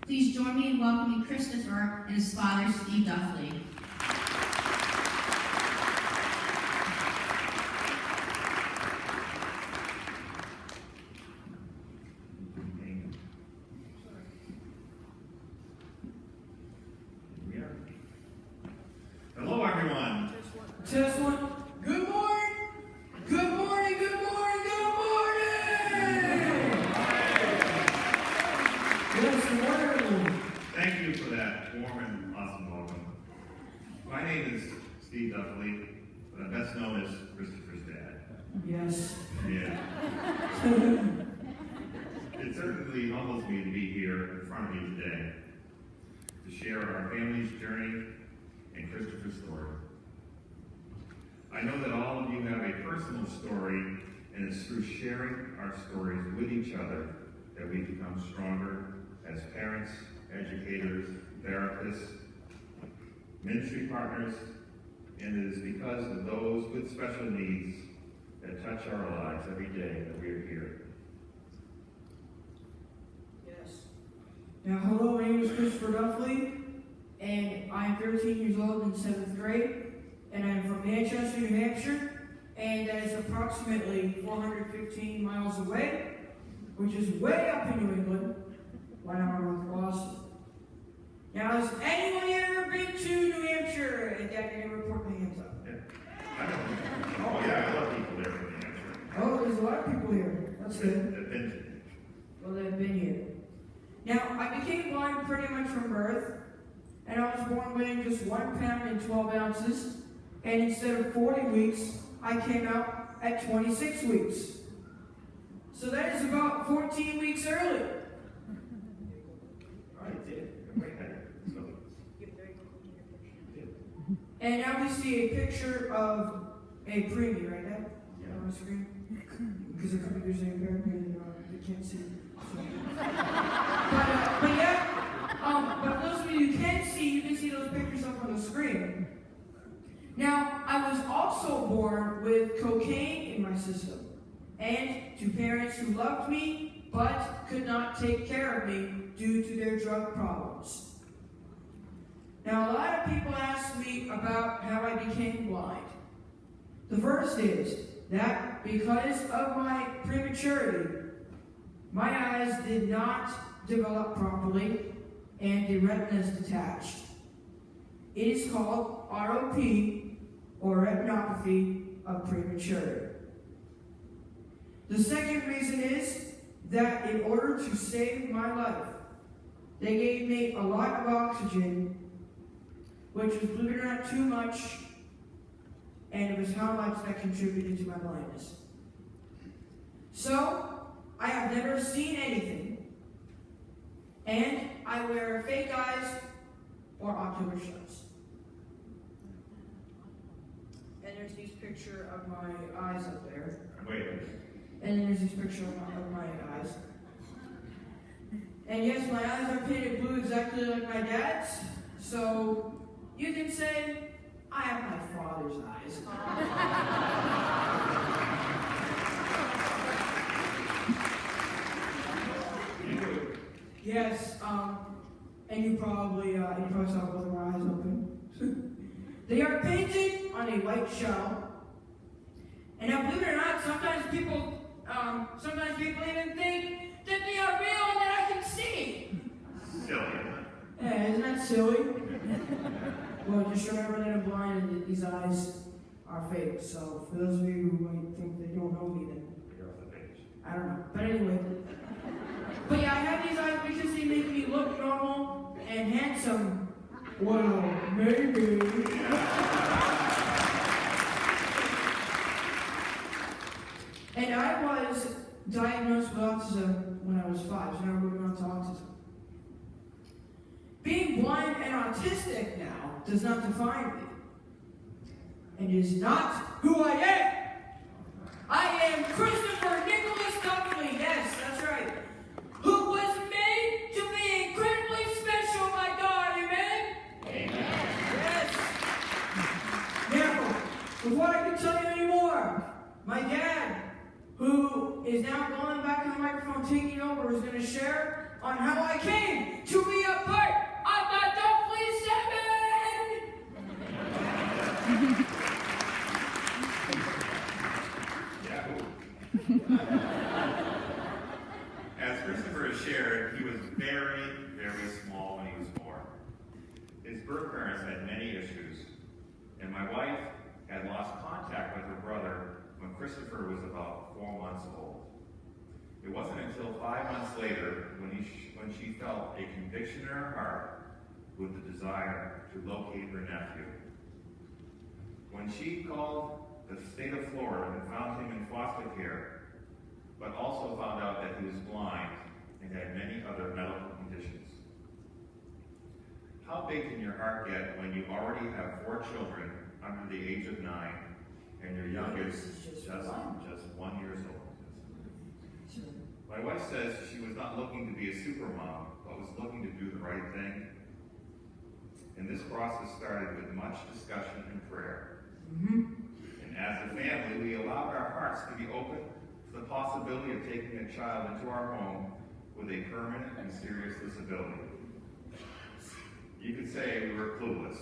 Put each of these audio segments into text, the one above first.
Please join me in welcoming Christopher and his father, Steve Duffley. Hello, everyone. Test one. Good morning. Good morning. Good morning. Good morning. Yes, good morning, everyone. Thank you for that warm and awesome welcome. My name is Steve Duffley, but I'm best known as Christopher's dad. Yes. Yeah. It certainly humbles me to be here in front of you today to share our family's journey and Christopher's story. I know that all of you have a personal story, and it's through sharing our stories with each other that we become stronger as parents, educators, therapists, ministry partners, and it is because of those with special needs that touch our lives every day that we are here. Yes. Now, hello, my name is Christopher Duffley, and I'm 13 years old in 7th grade, and I'm from Manchester, New Hampshire, and that is approximately 415 miles away, which is way up in New England, 1 hour north of Boston. Now, has anyone here ever been to New Hampshire? And Dad, can you report my hands up? Yeah. I don't know. Oh, yeah, a lot of people there from New Hampshire. Oh, there's a lot of people here. That's good. They've been to. Well, they've been here. Now, I became blind pretty much from birth, and I was born weighing just 1 pound and 12 ounces, and instead of 40 weeks, I came out at 26 weeks. So that is about 14 weeks early. I did. Wait, so. And now we see a picture of a preemie right now on the screen. Because it could be using a parent and you can't see. But those of you who can see those pictures up on the screen. Now, I was also born with cocaine in my system, and to parents who loved me but could not take care of me due to their drug problems. Now, a lot of people ask me about how I became blind. The first is that because of my prematurity, my eyes did not develop properly and the retina is detached. It is called ROP, or retinopathy of prematurity. The second reason is that in order to save my life, they gave me a lot of oxygen, which was, believe it or not, too much, and it was how much that contributed to my blindness. So, I have never seen anything, and I wear fake eyes or ocular shuts. And there's this picture of my eyes up there. Wait. And then there's this picture of my eyes. And yes, my eyes are painted blue exactly like my dad's, so you can say I have my father's eyes. Yes, and you probably saw both of my eyes open. They are painted on a white shell. And now, believe it or not, sometimes people even think that they are real and that I can see. Silly. Yeah, isn't that silly? Well, just remember that I'm blind and that these eyes are fake. So, for those of you who might think they don't know me, then You're off the page. I don't know. But anyway. But yeah, I have these eyes because they make me look normal and handsome. Well, maybe. And I was diagnosed with autism when I was 5, so now we're moving on to autism. Being blind and autistic now does not define me. And is not who I am. I am Christopher Nicholas Duffley, yes, that's right. Who was made to be incredibly special by God, amen? Amen. Yes. Now, before I can tell you anymore, my dad, who is now going back to the microphone, taking over, is going to share on how I came to be very, very small when he was born. His birth parents had many issues, and my wife had lost contact with her brother when Christopher was about 4 months old. It wasn't until 5 months later when she felt a conviction in her heart with the desire to locate her nephew. When she called the state of Florida and found him in foster care, but also found out that he was blind and had many other medical conditions. How big can your heart get when you already have 4 children under the age of 9 and your youngest just 1 year old? My wife says she was not looking to be a super mom, but was looking to do the right thing. And this process started with much discussion and prayer. And as a family, we allowed our hearts to be open to the possibility of taking a child into our home with a permanent and serious disability. You could say we were clueless.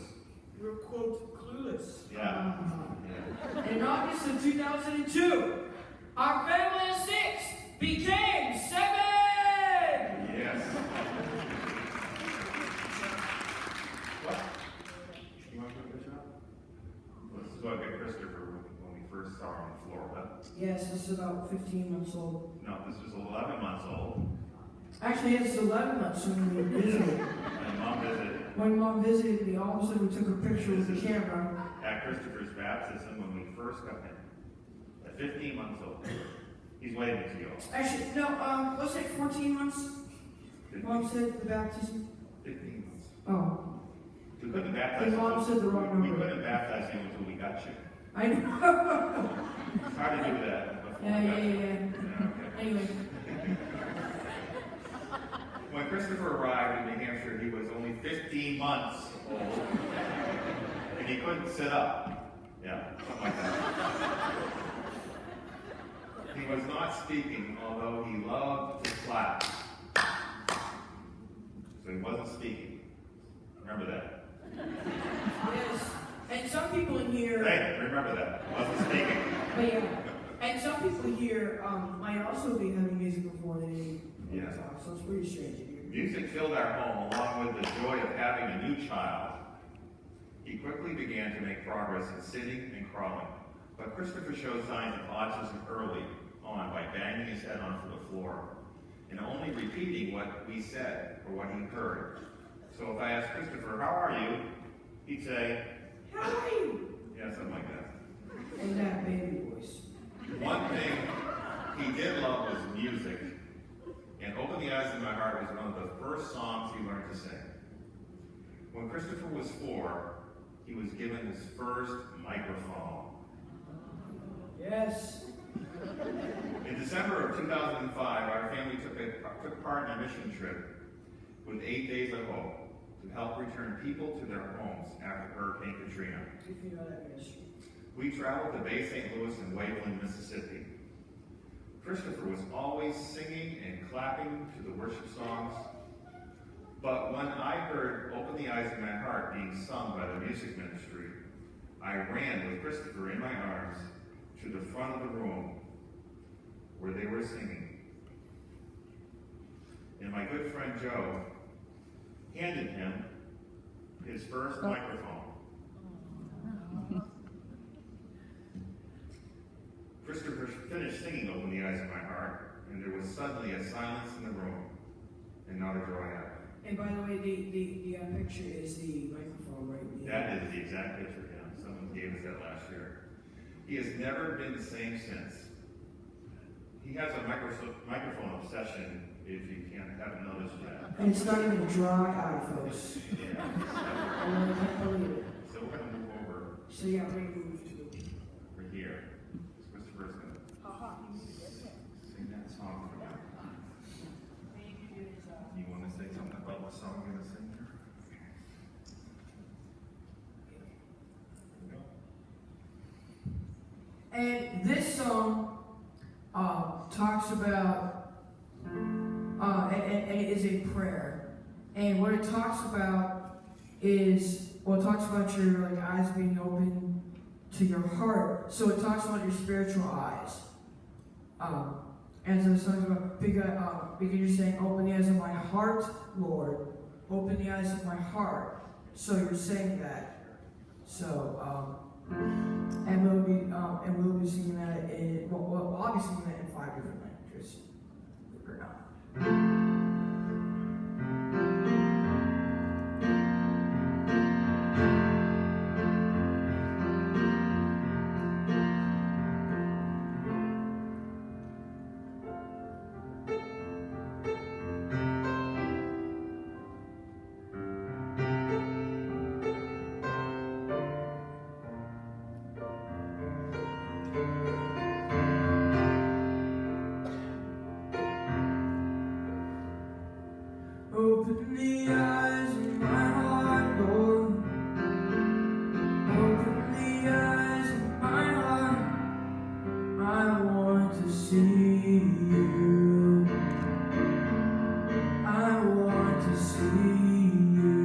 We were, quote, clueless. Yeah. In August of 2002, our family of 6 became 7! Yes. What? You want to do a good job? Let's go get Christopher when we first saw him in Florida. Yes, this is about 15 months old. No, this was 11 months old. Actually, it's 11 months when we visited. And Mom visited. When Mom visited me, all of a sudden we took a picture with the camera. At Christopher's baptism when we first got him. At 15 months old. He's waving to you. Actually, no, let's say 14 months. 15. Mom said the baptism. 15 months. Oh. We couldn't baptize And Mom said the wrong We number. couldn't baptize him until we got you. I know. It's hard to do that before Yeah. we got you. Okay. Anyway. When Christopher arrived in New Hampshire, he was only 15 months old. And he couldn't sit up. Yeah, something like that. He was not speaking, although he loved to clap. So he wasn't speaking. Remember that. Yes. And some people in here. Hey, remember that. Wasn't speaking. But yeah. And some people here might also be having music before they talk, so it's pretty strange to hear. Music filled our home along with the joy of having a new child. He quickly began to make progress in sitting and crawling, but Christopher showed signs of autism early on by banging his head onto the floor and only repeating what we said or what he heard. So if I asked Christopher, "How are you?" he'd say, How are you? yeah, something like that. And that baby voice. One thing he did love was music, and "Open the Eyes of My Heart" was one of the first songs he learned to sing. When Christopher was 4, he was given his first microphone. Yes. In December of 2005, our family took part in a mission trip with 8 Days of Hope to help return people to their homes after Hurricane Katrina. If you know that ministry. We traveled to Bay St. Louis and Waveland, Mississippi. Christopher was always singing and clapping to the worship songs. But when I heard "Open the Eyes of My Heart" being sung by the music ministry, I ran with Christopher in my arms to the front of the room where they were singing. And my good friend Joe handed him his first microphone. Christopher finished singing "Open the Eyes of My Heart," and there was suddenly a silence in the room and not a dry eye. And by the way, the picture is the microphone, right? That is the exact picture, yeah. Someone gave us that last year. He has never been the same since. He has a microphone obsession, if you haven't noticed yet. And it's not even a dry eye, folks. Yeah. I can't believe it. So we're going to move over So yeah, we moved to. over here. Christopher's going to sing that song for you. You want to say something about what song you're going to sing here? And this song talks about, and it is a prayer. And what it talks about is, well, it talks about your eyes being open to your heart. So it talks about your spiritual eyes. And so the song's about, because you're saying, open the eyes of my heart, Lord. Open the eyes of my heart. So you're saying that. So, and we'll be singing that I'll be singing that in 5 different languages. Believe it or not. Open the eyes of my heart, Lord. Open the eyes of my heart. I want to see you. I want to see you.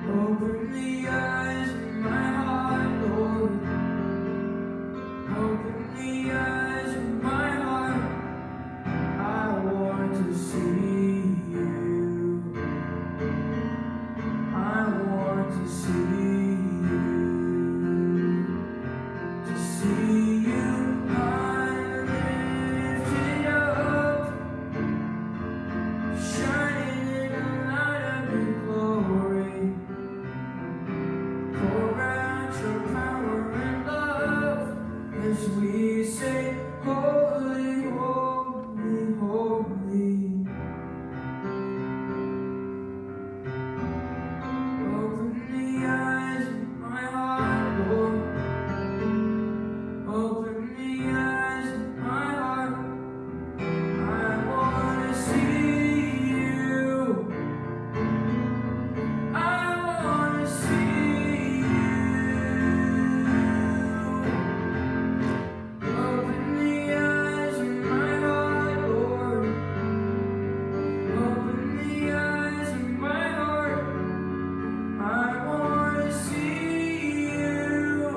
Open the eyes of my heart, Lord. Open the eyes of my heart. I want to see you. I want to see you. To see you high and lifted up, shining in the light of your glory. Pour out your power and love as we say, holy, holy, holy. Open the eyes of my heart, Lord. Open the eyes of my heart. I want to see you. I want to see you. Open the eyes of my heart, Lord. Open the eyes of my heart. I want to see you.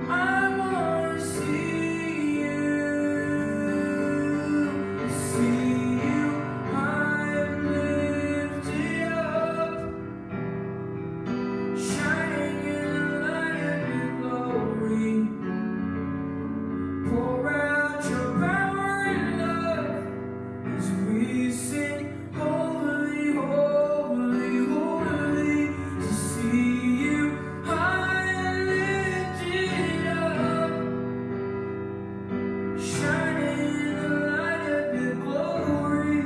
I want to see you. See you high and lifted up, shining in the light of your glory. Pour out your power and love as we sing, holy, holy, holy. To see you high and lifted up, shining in the light of your glory.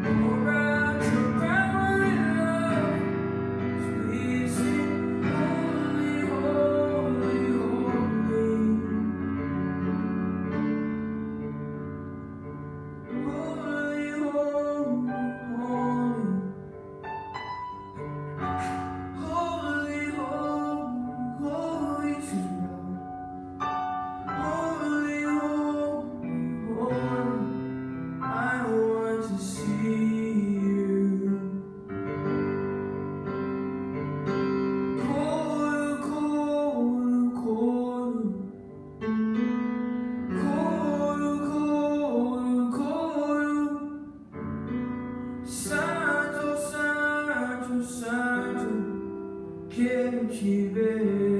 Pour out your power and love as we sing, holy, holy, holy. Holy, holy, holy. Holy, holy, holy. Holy, holy, holy. I want to see you. Koru, koru, koru. Koru, koru, koru. Santo, santo, santo, quero te ver.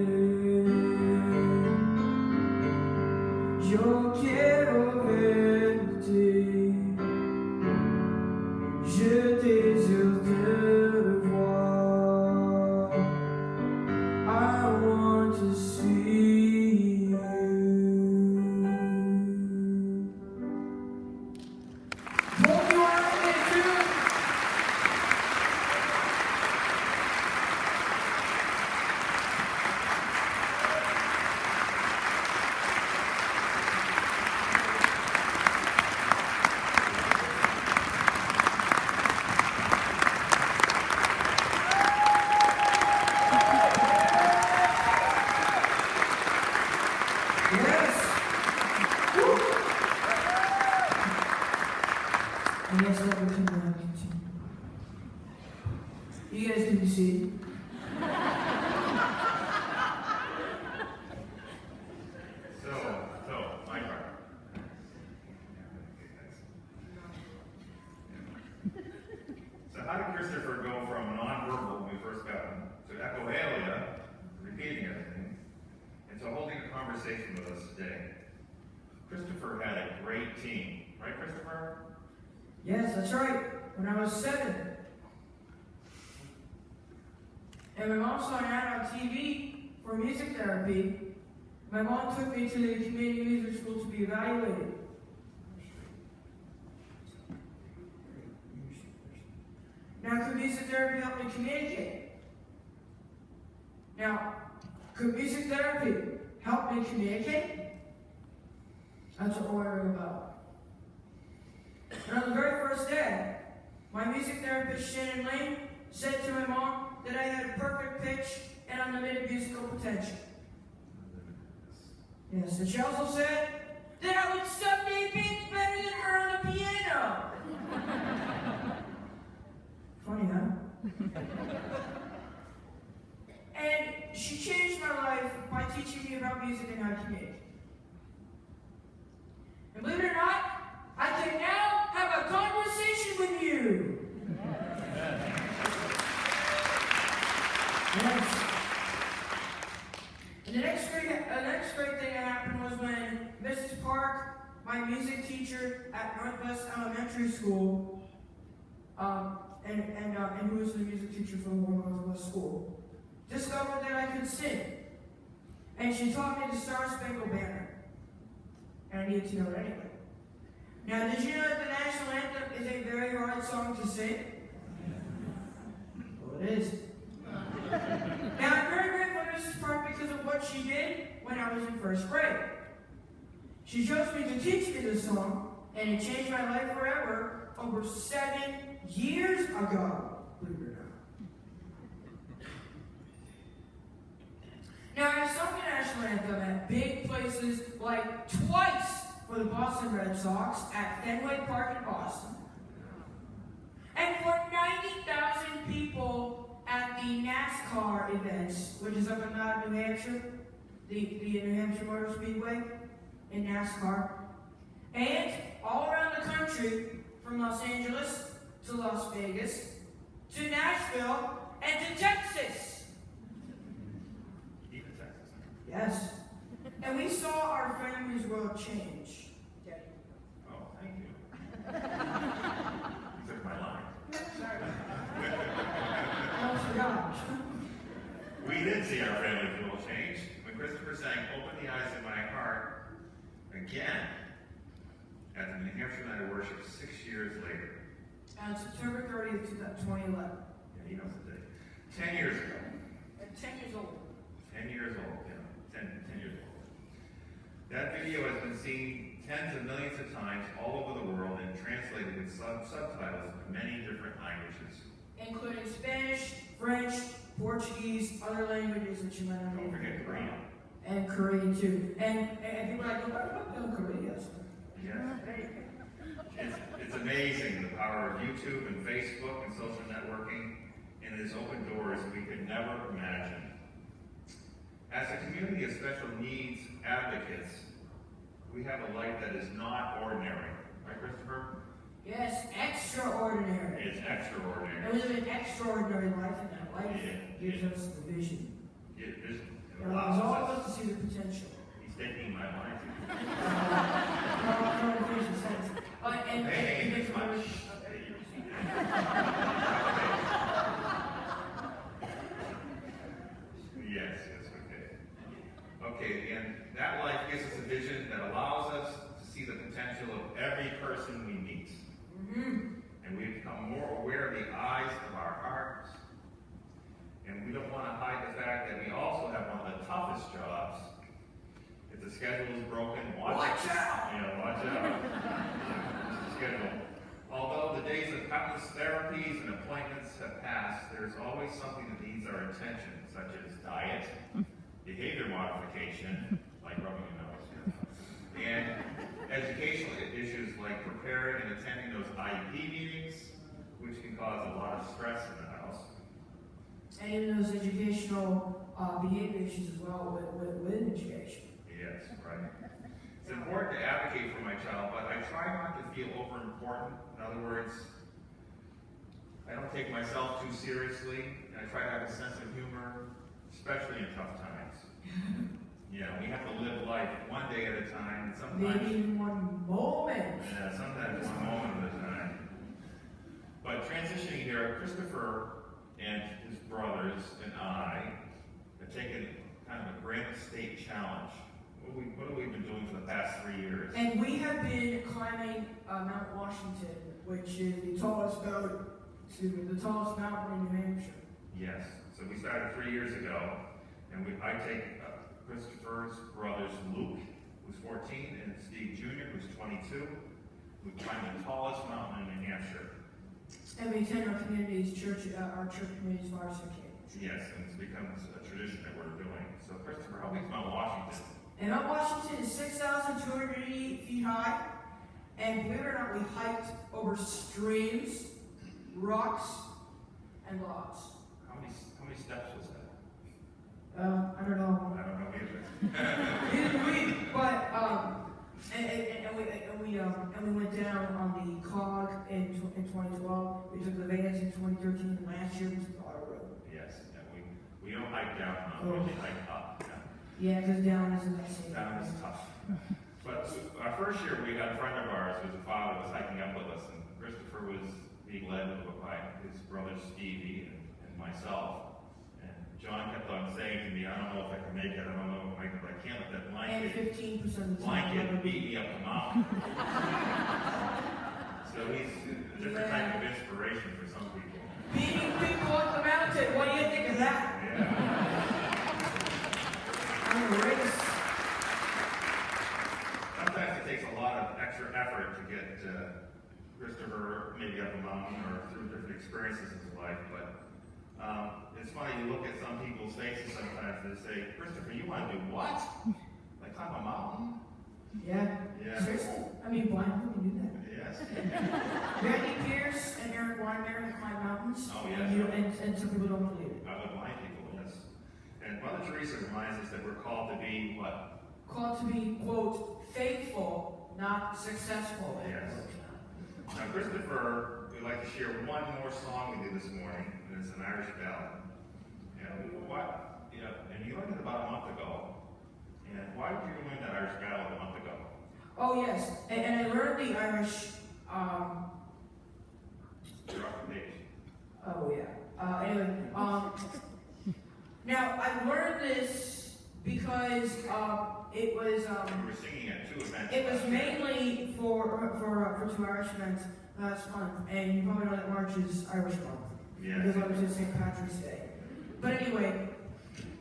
Yo quiero verte. Je désire te voir. I want to see you. Hope you are in it too. Yes. Woo. And yes, that will come down. You guys can be seated. had a great team. Right, Christopher? Yes, that's right. When I was 7. And my mom saw an ad on TV for music therapy. My mom took me to the community music school to be evaluated. Now, could music therapy help me communicate? Now, could music therapy help me communicate? That's what we're wondering about. And on the very first day, my music therapist, Shannon Lane, said to my mom that I had perfect pitch and unlimited musical potential. Yes, and she also said that I would someday be better than her on the piano. Funny, huh? And she changed my life by teaching me about music and how to communicate. And believe it or not, I can now have a conversation with you. Yes. And the next great thing that happened was when Mrs. Park, my music teacher at Northwest Elementary School, and who was the music teacher for Northwest School, discovered that I could sing. And she taught me the Star Spangled Banner. And I needed to know it anyway. Now, did you know that the national anthem is a very hard song to sing? Well, it is. Now, I'm very grateful to Mrs. Park because of what she did when I was in first grade. She chose me to teach me this song, and it changed my life forever over 7 years ago. Believe it or not. Now, I've sung the national anthem at big places like twice for the Boston Red Sox at Fenway Park in Boston, and for 90,000 people at the NASCAR events, which is up in Loudon, New Hampshire, the New Hampshire Motor Speedway in NASCAR, and all around the country, from Los Angeles to Las Vegas to Nashville and to Texas. Even Texas. Yes. And we saw our family's world change. Oh, thank you. You took my line. Sorry. I almost forgot. We did see our family's world change when Christopher sang Open the Eyes of My Heart again at the New Hampshire Night of Worship 6 years later. On September 30th, 2011. Yeah, he knows the date. 10 years ago. At 10 years old. 10 years old, yeah. 10 years old. That video has been seen tens of millions of times all over the world and translated with subtitles in many different languages. Including Spanish, French, Portuguese, other languages that you might not Don't forget Korean. And Korean too. And people are like, what Korea? Yes. It's amazing the power of YouTube and Facebook and social networking, and it has opened doors we could never imagine. As a community of special needs advocates, we have a life that is not ordinary. Right, Christopher? Yes, extraordinary. It's extraordinary. And we live an extraordinary life, and that life gives us the vision. It allows all of us to see the potential. He's taking my line. Yes, okay, and that life gives us a vision that allows us to see the potential of every person we meet. And we become more aware of the eyes of our hearts. And we don't want to hide the fact that we also have one of the toughest jobs. If the schedule is broken, watch out! Yeah, watch out. Schedule. Although the days of countless therapies and appointments have passed, there's always something that needs our attention, such as diet, behavior modification, like rubbing your nose, and educational issues like preparing and attending those IEP meetings, which can cause a lot of stress in the house. And in those educational behavior issues as well with education. Yes, right. It's important to advocate for my child, but I try not to feel over-important. In other words, I don't take myself too seriously, and I try to have a sense of humor, especially in tough times. Yeah, we have to live life one day at a time. Sometimes, maybe even one moment. yeah, sometimes one moment at a time. But transitioning here, Christopher and his brothers and I have taken kind of a grand state challenge. What have we been doing for the past 3 years? And we have been climbing Mount Washington, which is the tallest mountain in New Hampshire. Yes. So we started 3 years ago, and I take Christopher's brothers, Luke, who's 14, and Steve Jr., who's 22. We climbed the tallest mountain in New Hampshire. And we attend our church community's varsity camp. Yes, and it's become a tradition that we're doing. So Christopher, how big is Mount Washington? And Mount Washington is 6,288 feet high. And believe it or not, we hiked over streams, rocks, and logs. How many steps was that? I don't know. I don't know either. Neither do we, but and we went down on the cog in 2012. We took the vans in 2013, and last year we took the auto road. Yes, and we don't hike down, we only hike up. Yeah, because down isn't that safe. Down is tough. But our first year, we had a friend of ours whose father was hiking up with us, and Christopher was being led by his brother Stevie and myself. And John kept on saying to me, I don't know if I can make it, I don't know if I can, I can't let that blind And kid 15% of the blind time. kid beat me up the mountain. So he's a different type of inspiration for some people. Beating people up the mountain, what do you think of that? Yeah. I'm a race. Sometimes it takes a lot of extra effort to get Christopher maybe up a mountain or through different experiences in his life, but it's funny, you look at some people's faces sometimes and they say, Christopher, you want to do what? Like climb a mountain? Yeah. Yeah. Seriously? I mean, blind people can do that. Yes. Randy Pierce and Eric Weinberg climb mountains. Oh, yes. And some people don't believe it. Other blind people, yes. And Mother Teresa reminds us that we're called to be what? Called to be, quote, faithful, not successful. Yes. Now, Christopher, we'd like to share one more song with you this morning, and it's an Irish ballad. And what? Yeah, and you learned it about a month ago. And why did you learn that Irish ballad a month ago? Oh, yes. And I learned the Irish, You're off the page. oh, yeah. Anyway, now, I learned this because it was, You were singing at 2 events. it was mainly for 2 Irish events last month, and you probably know that March is Irish month. Yes. Because I was at St. Patrick's Day. But anyway,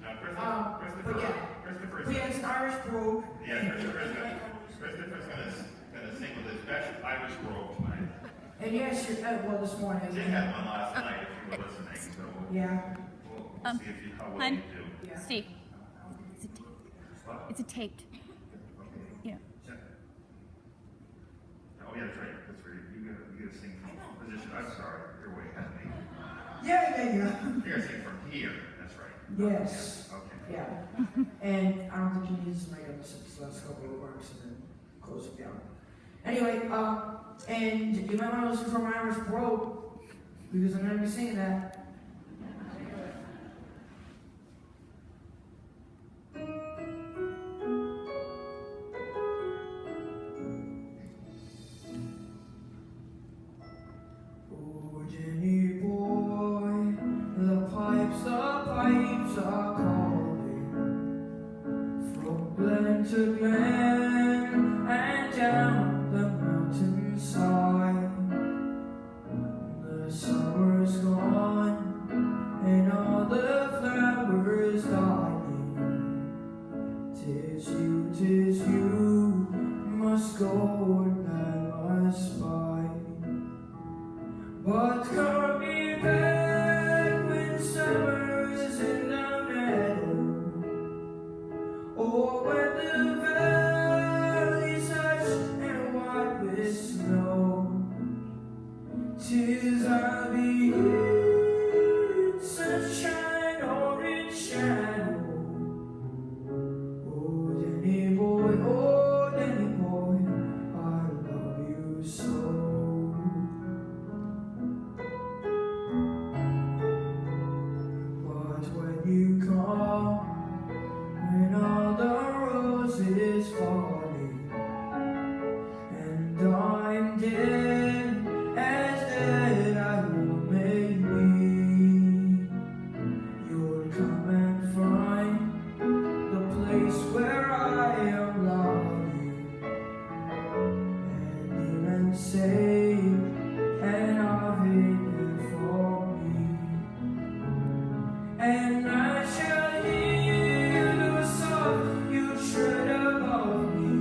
Now, but yeah. Christopher's we had an Irish brogue. yeah, Christopher's gonna sing with his best Irish brogue tonight. And yes, well, this morning. Jim had one last night if you were listening, so Yeah. we'll see if how well you do. Yeah. Steve, What? it's a taped. Yeah. Oh yeah, that's right. That's right. You gotta sing from position. I'm sorry, you're way ahead of me. Yeah. You gotta sing from here. That's right. Yes. Okay. Yeah. And I don't think he needs to make up the last couple of remarks and then close it down. Anyway, and you might want to listen for my Irish brogue because I'm going to be singing that. Oh, Jenny boy, the pipes are calling from glen to glen and down the mountainside. The summer's gone and all the flowers dying. 'Tis you must go and I must bide. But come me back when summer's in the meadow, or when the valley's hushed and white with snow. 'Tis I'll be in sunshine or in shadow. Oh, Danny boy, I love you so. But when you come, when all the am dead, as dead I will make me. You'll come and find the place where I am lying, and even save and I've waited for me. And I shall hear the soft you tread above me,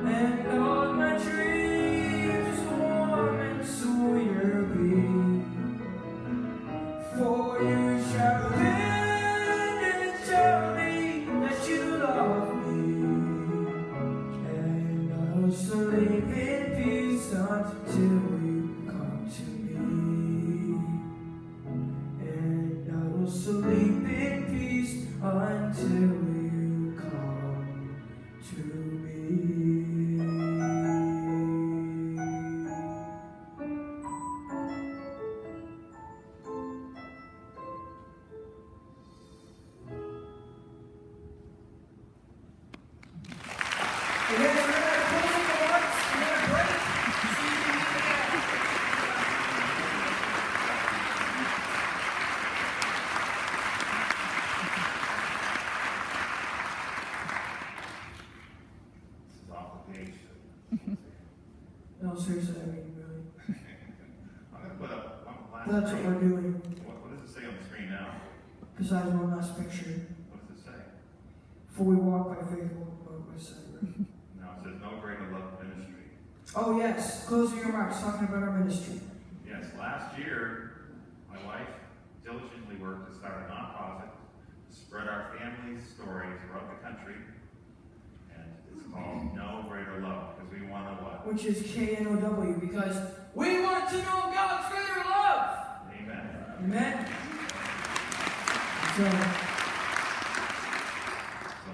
and all my dreams warm and so you'll be. For you shall bend and tell me that you love me, and I'll sleep in peace until you come to me. And I will sleep in peace until you come to me. You guys remember the closing remarks and then a break? See you in the back. This is off the page. No, seriously, I mean, really. I'm going to put up one last That's what we're doing. What does it say on the screen now? Besides one last picture. What does it say? For we walk by faith, we walk by sight. No, it says no greater love ministry. Oh, yes. Closing remarks, talking about our ministry. Yes, last year, my wife diligently worked to start a nonprofit to spread our family's story throughout the country. And it's called No Greater Love, because we want to what? Which is KNOW, because we want to know God's greater love. Amen. Amen. So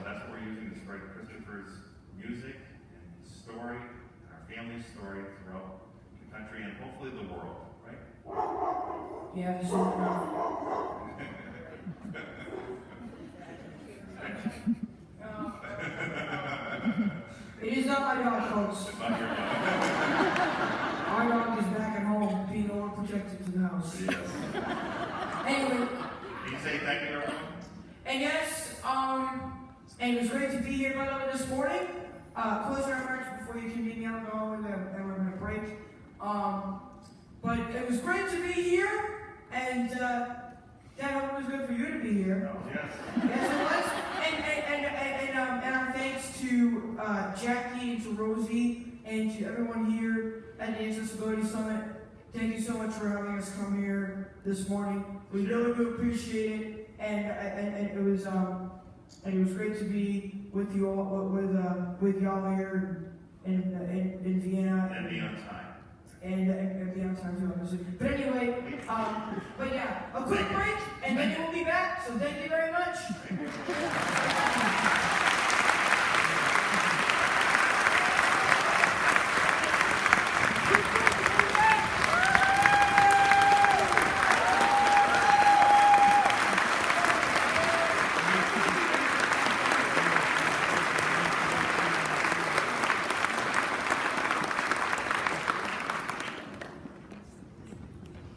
that's what we're using to spread Christopher's music and story, and our family's story throughout the country and hopefully the world, right? yeah, so it is not my dog, folks. It's not your fault. Our dog is back at home, being overprotected to the house. Yes. Anyway, Can you say thank you, everyone? and yes, and it was great to be here, by the way, this morning. Close our remarks before you can meet me out in the hallway, and we're going to break. But it was great to be here, and Dad, I hope it was good for you to be here. Oh, yes. Yes, it was. And our thanks to Jackie and to Rosie and to everyone here at the Accessibility Summit. Thank you so much for having us come here this morning. We really do appreciate it, and it was great to be with you all, with y'all here in Vienna. And be on time. And be on time too, obviously. But anyway, but yeah, a quick break, and then we'll be back. So thank you very much.